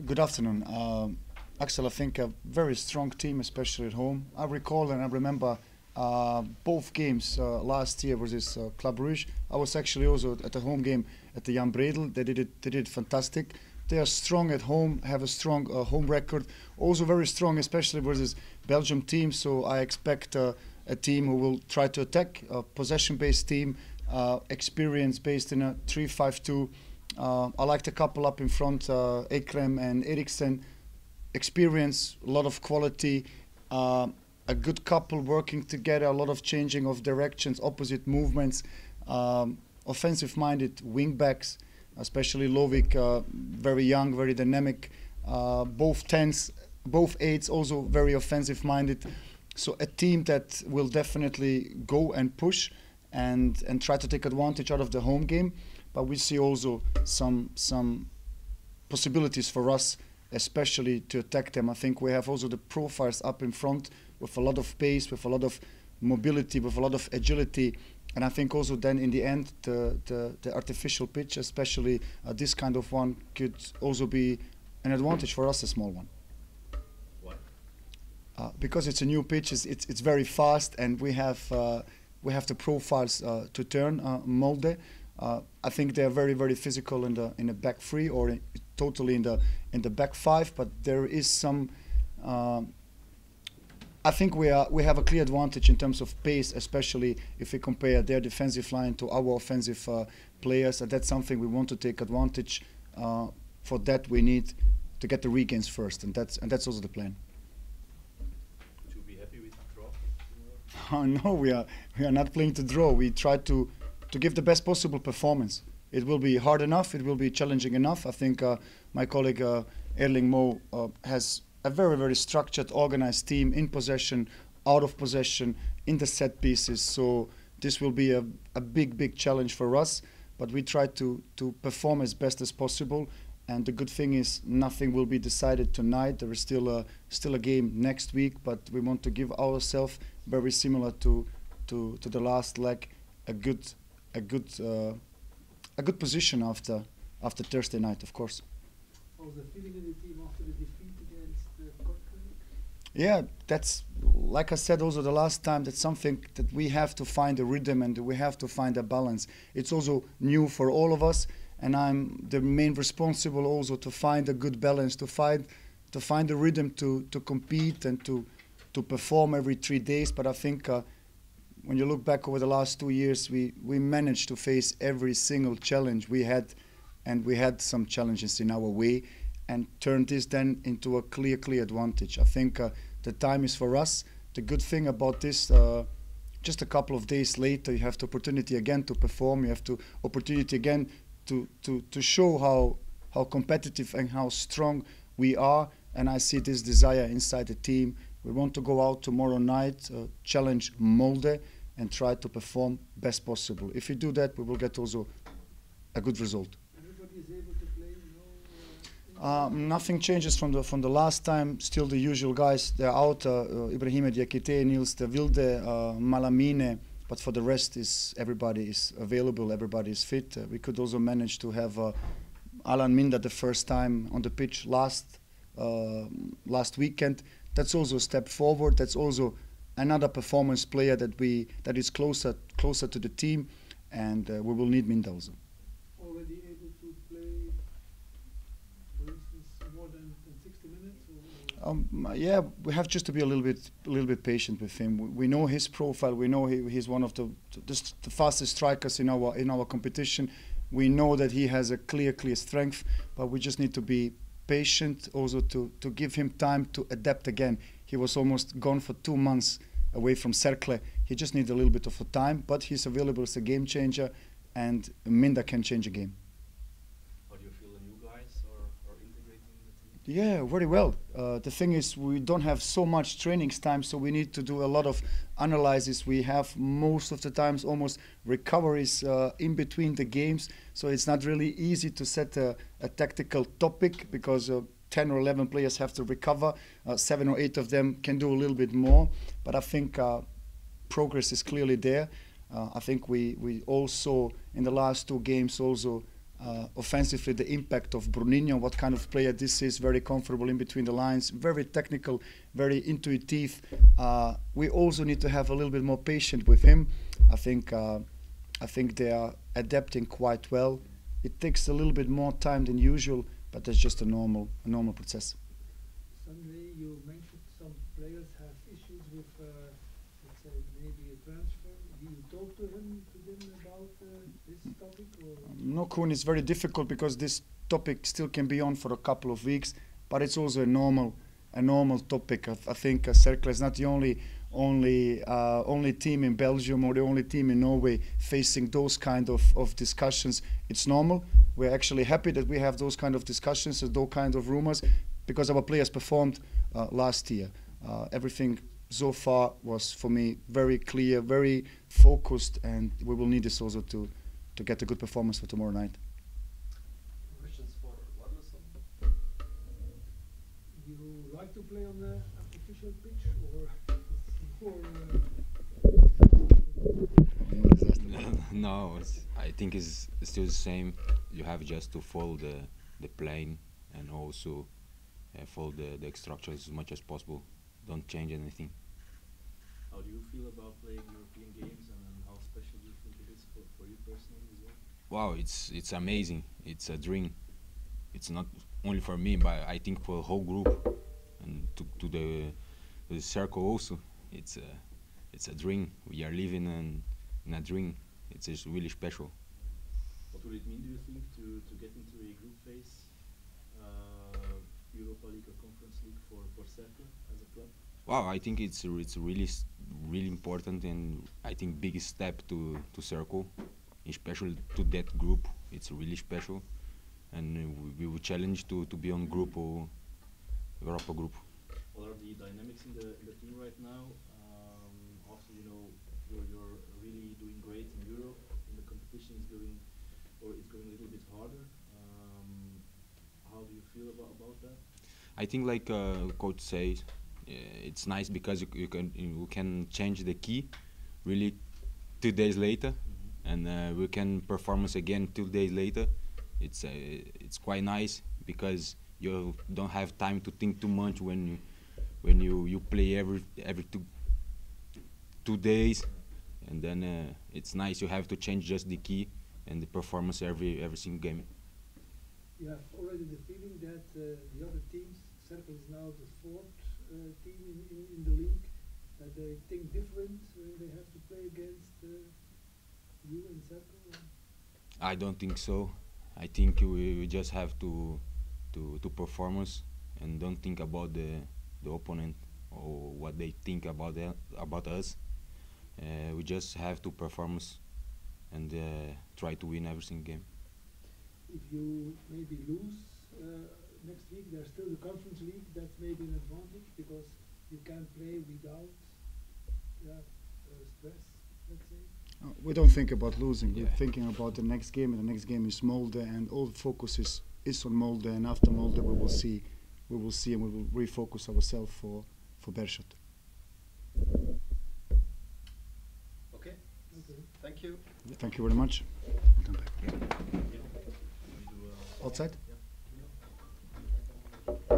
Good afternoon. Axel, I think a very strong team, especially at home. I recall and I remember both games last year versus Club Brugge. I was actually also at the home game at the Jan Bredel. They did it fantastic. They are strong at home, have a strong home record. Also very strong, especially versus Belgium team. So I expect a team who will try to attack, a possession-based team, experience-based in a 3-5-2. I liked a couple up in front, Ekrem and Eriksen. Experience, a lot of quality, a good couple working together, a lot of changing of directions, opposite movements, offensive-minded wing-backs, especially Lovik, very young, very dynamic, both 10s, both 8s, also very offensive-minded. So a team that will definitely go and push and try to take advantage out of the home game. But we see also some possibilities for us, especially to attack them. I think we have also the profiles up in front with a lot of pace, with a lot of mobility, with a lot of agility. And I think also then in the end, the artificial pitch, especially this kind of one, could also be an advantage for us, a small one. Why? Because it's a new pitch, it's very fast, and we have the profiles to turn Molde. I think they are very, very physical in the back three or totally in the back five. But there is some. I think we have a clear advantage in terms of pace, especially if we compare their defensive line to our offensive players. And that's something we want to take advantage. For that, we need to get the regains first, and that's also the plan. Would you be happy with the draw? Oh no, we are not playing to draw. We try to give the best possible performance. It will be hard enough, it will be challenging enough. I think my colleague Erling Mo has a very, very structured, organized team in possession, out of possession, in the set pieces. So this will be a big, big challenge for us. But we try to perform as best as possible. And the good thing is nothing will be decided tonight. There is still a game next week, but we want to give ourselves, very similar to the last leg, a good position after Thursday night, of course. How's the feeling in the team after the defeat against Kortrijk? Yeah, that's, like I said also the last time, that's something that we have to find a rhythm and we have to find a balance. It's also new for all of us, and I'm the main responsible also to find a good balance, to find a rhythm to compete and to perform every 3 days. But I think when you look back over the last 2 years, we managed to face every single challenge we had, and we had some challenges in our way, and turned this then into a clear advantage. I think the time is for us. The good thing about this, just a couple of days later, you have the opportunity again to perform. You have the opportunity again to show how competitive and how strong we are. And I see this desire inside the team. We want to go out tomorrow night, challenge Molde, and try to perform best possible. If we do that, we will get also a good result. Everybody is able to play, Nothing changes from the last time. Still the usual guys. They're out. Ibrahim Diakite, Niels de Wilde, Malamine. But for the rest, everybody is available. Everybody is fit. We could also manage to have Alan Minda the first time on the pitch last weekend. That's also a step forward. That's also another performance player that is closer to the team, and we will need Minda also. already able to play, for instance, more than 60 minutes? Or Yeah, we have just to be a little bit patient with him. We know his profile. We know he's one of the fastest strikers in our competition. We know that he has a clear strength, but we just need to be patient also to give him time to adapt again. He was almost gone for 2 months away from Cercle. He just needs a little bit of a time, but he's available as a game changer, and Minda can change a game. How do you feel the new guys are integrating the team? Yeah, very well. The thing is, we don't have so much training time, so we need to do a lot of analysis. We have most of the times almost recoveries in between the games, so it's not really easy to set a tactical topic because 10 or 11 players have to recover. 7 or 8 of them can do a little bit more, but I think progress is clearly there. I think we also in the last 2 games also offensively, the impact of Bruninho, what kind of player this is, very comfortable in between the lines, very technical, very intuitive. We also need to have a little bit more patience with him. I think they are adapting quite well. It takes a little bit more time than usual, but that's just a normal process. Sunday, you mentioned some players have issues with, let's say, maybe a transfer. Do you talk to them about this topic? Or? No, Koen, it's very difficult because this topic still can be on for a couple of weeks, but it's also a normal topic. I think Cercle is not the only team in Belgium or the only team in Norway facing those kind of discussions. It's normal. We're actually happy that we have those kind of discussions, those kind of rumors, because our players performed last year. Everything so far was, for me, very clear, very focused, and we will need this also to get a good performance for tomorrow night. Questions for Wadlison? You like to play on the artificial pitch, or No, I think it's still the same. You have just to follow the plane and also follow the structures as much as possible. Don't change anything. How do you feel about playing European games, and how special do you think it is for you personally as well? Wow, it's amazing. It's a dream. It's not only for me, but I think for the whole group and to the circle also. It's a dream. We are living in a dream. It's just really special. What would it mean, do you think, to get into a group phase, Europa League or Conference League for Cercle as a club? Wow, I think it's really important, and I think biggest step to Cercle, especially to that group. It's really special, and we will challenge to be on group or Europa group. What are the dynamics in the team right now? Also, you're really doing great in Europe, and the competition is going a little bit harder. How do you feel about that? I think, like coach says, it's nice because you can change the key really 2 days later, and we can performance again 2 days later. It's quite nice because you don't have time to think too much when you play every 2 days, and then it's nice. You have to change just the key and the performance every single game. You have already the feeling that the other teams, Cercle is now the 4th team in the league, that they think different when they have to play against you and Cercle? I don't think so. I think we just have to performance and don't think about the opponent or what they think about us. We just have to performance and try to win every single game. If you maybe lose next week, there's still the Conference League. That's maybe an advantage because you can play without stress, let's say. We don't think about losing. Yeah. We're thinking about the next game, and the next game is Molde, and all the focus is on Molde. And after Molde, we will see, and we will refocus ourselves for Bershot. Okay. Thank you. Thank you very much. Come back. Yeah. Outside. Yeah.